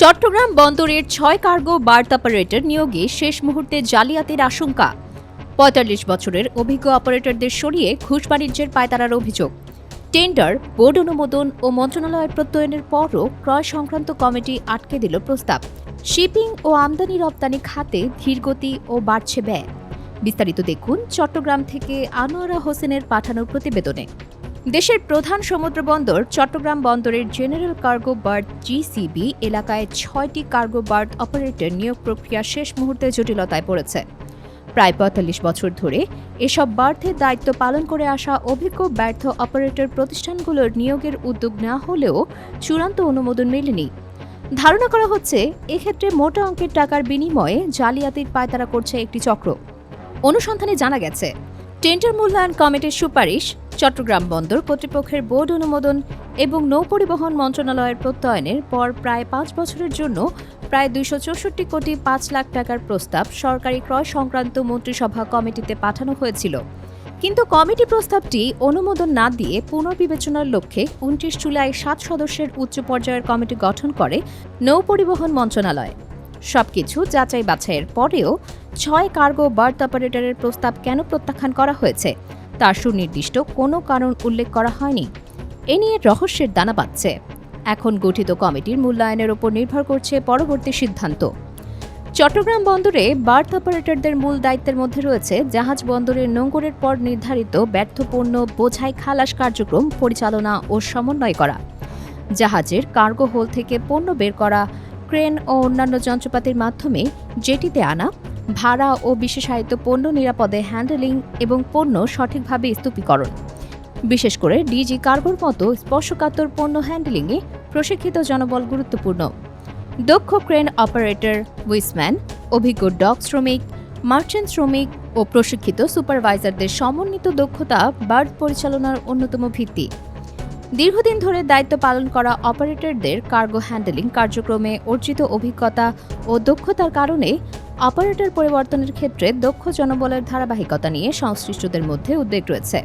চট্টগ্রাম বন্দরের ৬ cargo birth operator নিয়োগে শেষ মুহূর্তে জালিয়াতির আশঙ্কা। ৪৫ বছরের অভিজ্ঞ অপারেটরদের সরিয়ে ঘুষ বাণিজ্যের পায়তারার অভিযোগ। টেন্ডার, বোর্ড অনুমোদন ও মন্ত্রণালয়ের প্রত্যয়নের পরও ক্রয় সংক্রান্ত কমিটি আটকে দিল প্রস্তাব। শিপিং ও আমদানি রপ্তানি খাতে ধীরগতি ও বাড়ছে ব্যয়। বিস্তারিত দেখুন চট্টগ্রাম থেকে আনোয়ারা হোসেনের পাঠানো প্রতিবেদনে। দেশের প্রধান সমুদ্র বন্দর চট্টগ্রাম বন্দরের জেনারেল কার্গো বার্থ জিসিবি এলাকায় ৬টি কার্গো বার্থ অপারেটর নিয়োগ প্রক্রিয়া শেষ মুহূর্তে জটিলতায় পড়েছে। প্রায় ৪৫ বছর ধরে এসব বার্থের দায়িত্ব পালন করে আসা অভিজ্ঞ ব্যর্থ অপারেটর প্রতিষ্ঠানগুলোর নিয়োগের উদ্যোগ নেওয়া হলেও চূড়ান্ত অনুমোদন মেলেনি। ধারণা করা হচ্ছে এক্ষেত্রে মোটা অঙ্কের টাকার বিনিময়ে জালিয়াতির পায়তারা করছে একটি চক্র। অনুসন্ধানে জানা গেছে, টেন্ডার মূল্যায়ন কমিটির সুপারিশ, চট্টগ্রাম বন্দর কর্তৃপক্ষের বোর্ড অনুমোদন এবং নৌপরিবহন মন্ত্রণালয়ের প্রত্যয়নের পর প্রায় ৫ বছরের জন্য প্রায় ২৬৪ কোটি ৫ লাখ টাকার প্রস্তাব সরকারি ক্রয় সংক্রান্ত মন্ত্রিসভা কমিটিতে পাঠানো হয়েছিল। কিন্তু কমিটি প্রস্তাবটি অনুমোদন না দিয়ে পুনর্বিবেচনার লক্ষ্যে ২৯ জুলাই ৭ সদস্যের উচ্চ পর্যায়ের কমিটি গঠন করে নৌপরিবহন মন্ত্রণালয়। সবকিছু যাচাই বাছাইয়ের পরেও ৬ কার্গো বার্থ অপারেটরের প্রস্তাব কেন প্রত্যাখ্যান করা হয়েছে তার সুনির্দিষ্ট কোনো কারণ উল্লেখ করা হয়নি। এ নিয়ে রহস্যের দানা বাঁধছে। এখন গঠিত কমিটির মূল্যায়নের ওপর নির্ভর করছে পরবর্তী সিদ্ধান্ত। চট্টগ্রাম বন্দরে বার্থ অপারেটরদের মূল দায়িত্বের মধ্যে রয়েছে জাহাজ বন্দরের নোঙরের পর নির্ধারিত ব্যর্থ পণ্য বোঝাই খালাস কার্যক্রম পরিচালনা ও সমন্বয় করা, জাহাজের কার্গো হোল থেকে পণ্য বের করা, ক্রেন ও অন্যান্য যন্ত্রপাতির মাধ্যমে জেটিতে আনা, ভাড়া ও বিশেষায়িত পণ্য নিরাপদে হ্যান্ডেলিং এবং পণ্য সঠিকভাবে স্তূপীকরণ। বিশেষ করে ডিজি কার্গোর মতো স্পর্শকাতর পণ্য হ্যান্ডেলিংয়ে প্রশিক্ষিত জনবল গুরুত্বপূর্ণ। দক্ষ ক্রেন অপারেটর, উইসম্যান, অভিজ্ঞ ডক শ্রমিক, মার্চেন্ট শ্রমিক ও প্রশিক্ষিত সুপারভাইজারদের সমন্বিত দক্ষতা বার্থ পরিচালনার অন্যতম ভিত্তি। দীর্ঘদিন ধরে দায়িত্ব পালন করা অপারেটরদের কার্গো হ্যান্ডেলিং কার্যক্রমে অর্জিত অভিজ্ঞতা ও দক্ষতার কারণে অপারেটর পরিবর্তনের ক্ষেত্রে দক্ষ জনবলের ধারাবাহিকতা নিয়ে সংশ্লিষ্টদের মধ্যে উদ্বেগ রয়েছে।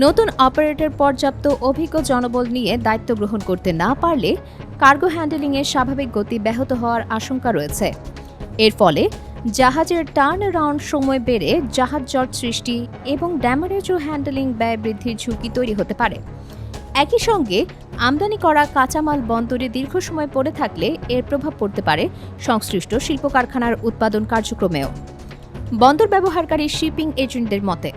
নতুন অপারেটর পর্যাপ্ত অভিজ্ঞ জনবল নিয়ে দায়িত্ব গ্রহণ করতে না পারলে কার্গো হ্যান্ডেলিংয়ের স্বাভাবিক গতি ব্যাহত হওয়ার আশঙ্কা রয়েছে। এর ফলে জাহাজের টার্ন অ্যারাউন্ড সময় বেড়ে জাহাজ জট সৃষ্টি এবং ড্যামারেজ ও হ্যান্ডেলিং ব্যয় বৃদ্ধির ঝুঁকি তৈরি হতে পারে। একই সঙ্গে আমদানি করা কাঁচামাল বন্দরে দীর্ঘ সময় পড়ে থাকলে এর প্রভাব পড়তে পারে সংশ্লিষ্ট শিল্প কারখানার উৎপাদন কার্যক্রমেও। বন্দর ব্যবহারকারী শিপিং এজেন্টদের মতে,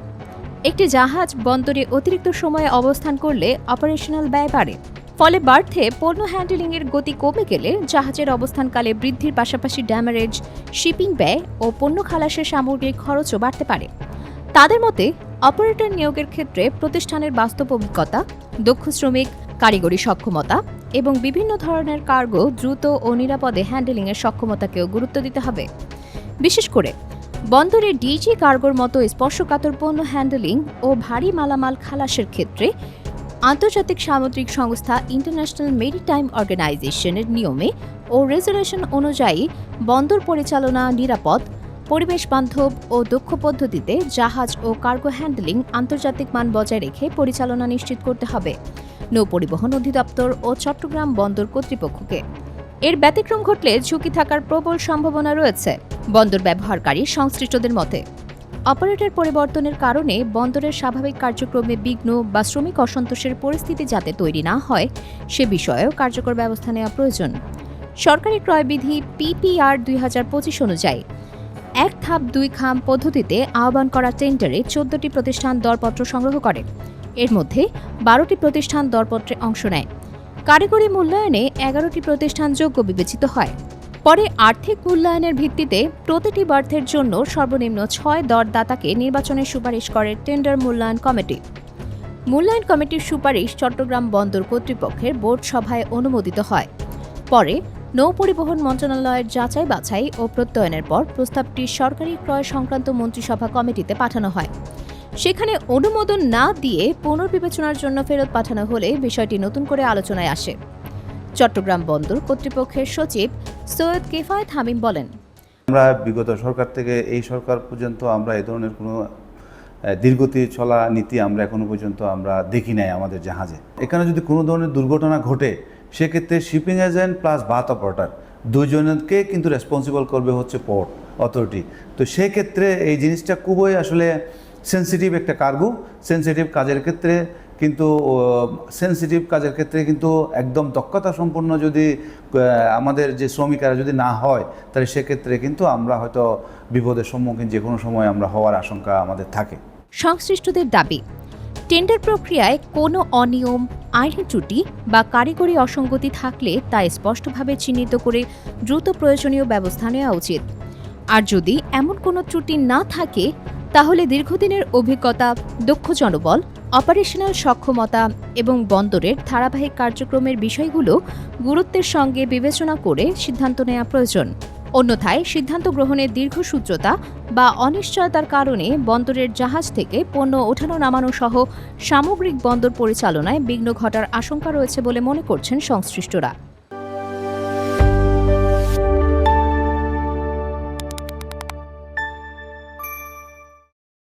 একটি জাহাজ বন্দরে অতিরিক্ত সময়ে অবস্থান করলে অপারেশনাল ব্যয় বাড়ে। ফলে বার্থে পণ্য হ্যান্ডেলিংয়ের গতি কমে গেলে জাহাজের অবস্থানকালে বৃদ্ধির পাশাপাশি ড্যামারেজ, শিপিং ব্যয় ও পণ্য খালাসের সামগ্রিক খরচও বাড়তে পারে। তাদের মতে, অপারেটর নিয়োগের ক্ষেত্রে প্রতিষ্ঠানের বাস্তব অভিজ্ঞতা, দক্ষ শ্রমিক, কারিগরি সক্ষমতা এবং বিভিন্ন ধরনের কার্গো দ্রুত ও নিরাপদে হ্যান্ডেলিংয়ের সক্ষমতাকেও গুরুত্ব দিতে হবে। বিশেষ করে বন্দরে ডিজি কার্গোর মতো স্পর্শকাতর পণ্য হ্যান্ডেলিং ও ভারী মালামাল খালাসের ক্ষেত্রে আন্তর্জাতিক সামুদ্রিক সংস্থা ইন্টারন্যাশনাল মেরিটাইম অর্গানাইজেশনের নিয়মে ও রেজুলেশন অনুযায়ী বন্দর পরিচালনা নিরাপদ, পরিবেশ বান্ধব ও দক্ষ পদ্ধতিতে জাহাজ ও কার্গো হ্যান্ডেলিং আন্তর্জাতিক মান বজায় রেখে পরিচালনা নিশ্চিত করতে হবে নৌপরিবহন অধিদপ্তর ও চট্টগ্রাম বন্দর কর্তৃপক্ষকে। এর ব্যতিক্রম ঘটলে ঝুঁকি থাকার প্রবল সম্ভাবনা রয়েছে বন্দর ব্যবহারকারী সংশ্লিষ্টদের মতে। অপারেটর পরিবর্তনের কারণে বন্দরের স্বাভাবিক কার্যক্রমে বিঘ্ন বা শ্রমিক অসন্তোষের পরিস্থিতি যাতে তৈরি না হয় সে বিষয়েও কার্যকর ব্যবস্থা নেওয়া প্রয়োজন। সরকারি ক্রয়বিধি পিপিআর ২০২৫ অনুযায়ী এক ধাপ দুই খাম পদ্ধতিতে আহ্বান করা টেন্ডারে ১৪টি প্রতিষ্ঠান দরপত্র সংগ্রহ করে। এর মধ্যে ১২টি প্রতিষ্ঠান দরপত্রে অংশ নেয়। কারিগরি মূল্যায়নে ১১টি প্রতিষ্ঠান যোগ্য বিবেচিত হয়। পরে আর্থিক মূল্যায়নের ভিত্তিতে প্রতিটি বার্থের জন্য সর্বনিম্ন ৬ দরদাতাকে নির্বাচনের সুপারিশ করে টেন্ডার মূল্যায়ন কমিটি। মূল্যায়ন কমিটির সুপারিশ চট্টগ্রাম বন্দর কর্তৃপক্ষের বোর্ড সভায় অনুমোদিত হয়। পরে নৌপরিবহন মন্ত্রণালয়ের যাচাই বাছাই ও প্রত্যয়নের পর প্রস্তাবটি সরকারি ক্রয় সংক্রান্ত মন্ত্রিসভা কমিটিতে পাঠানো হয়। সেখানে অনুমোদন না দিয়ে পুনর্বিবেচনার জন্য ফেরত পাঠানো হলে বিষয়টি নতুন করে আলোচনায় আসে। চট্টগ্রাম বন্দর কর্তৃপক্ষের সচিব সৈয়দ কিফায়েত হামিম বলেন, আমরা বিগত সরকার থেকে এই সরকার পর্যন্ত আমরা এই ধরনের কোনো দীর্ঘতি চলা নীতি আমরা এখনো পর্যন্ত আমরা দেখি নাই আমাদের জাহাজে। এখানে যদি কোনো ধরনের দুর্ঘটনা ঘটে সেক্ষেত্রে shipping agent plus birth operator দুজনকে কিন্তু রেসপন্সিবল করবে হচ্ছে পোর্ট অথরিটি। তো সেক্ষেত্রে এই জিনিসটা খুবই আসলে সেন্সিটিভ একটা কার্গো, সেন্সিটিভ কাজের ক্ষেত্রে কিন্তু একদম দক্ষতা সম্পন্ন যদি আমাদের যে শ্রমিকেরা যদি না হয়, তাহলে সেক্ষেত্রে কিন্তু আমরা হয়তো বিপদের সম্মুখীন যে কোনো সময় আমরা হওয়ার আশঙ্কা আমাদের থাকে। সংশ্লিষ্টদের দাবি, টেন্ডার প্রক্রিয়ায় কোনো অনিয়ম, আইনি ত্রুটি বা কারিগরি অসঙ্গতি থাকলে তা স্পষ্টভাবে চিহ্নিত করে দ্রুত প্রয়োজনীয় ব্যবস্থা নেওয়া উচিত। আর যদি এমন কোনো ত্রুটি না থাকে, তাহলে দীর্ঘদিনের অভিজ্ঞতা, দক্ষ জনবল, অপারেশনাল সক্ষমতা এবং বন্দরের ধারাবাহিক কার্যক্রমের বিষয়গুলো গুরুত্বের সঙ্গে বিবেচনা করে সিদ্ধান্ত নেওয়া প্রয়োজন। অন্যথায় সিদ্ধান্ত গ্রহণের দীর্ঘসূত্রতা বা অনিশ্চয়তার কারণে বন্দরের জাহাজ থেকে পণ্য ওঠানো নামানো সহ সামগ্রিক বন্দর পরিচালনায় বিঘ্ন ঘটার আশঙ্কা রয়েছে বলে মনে করছেন সংশ্লিষ্টরা।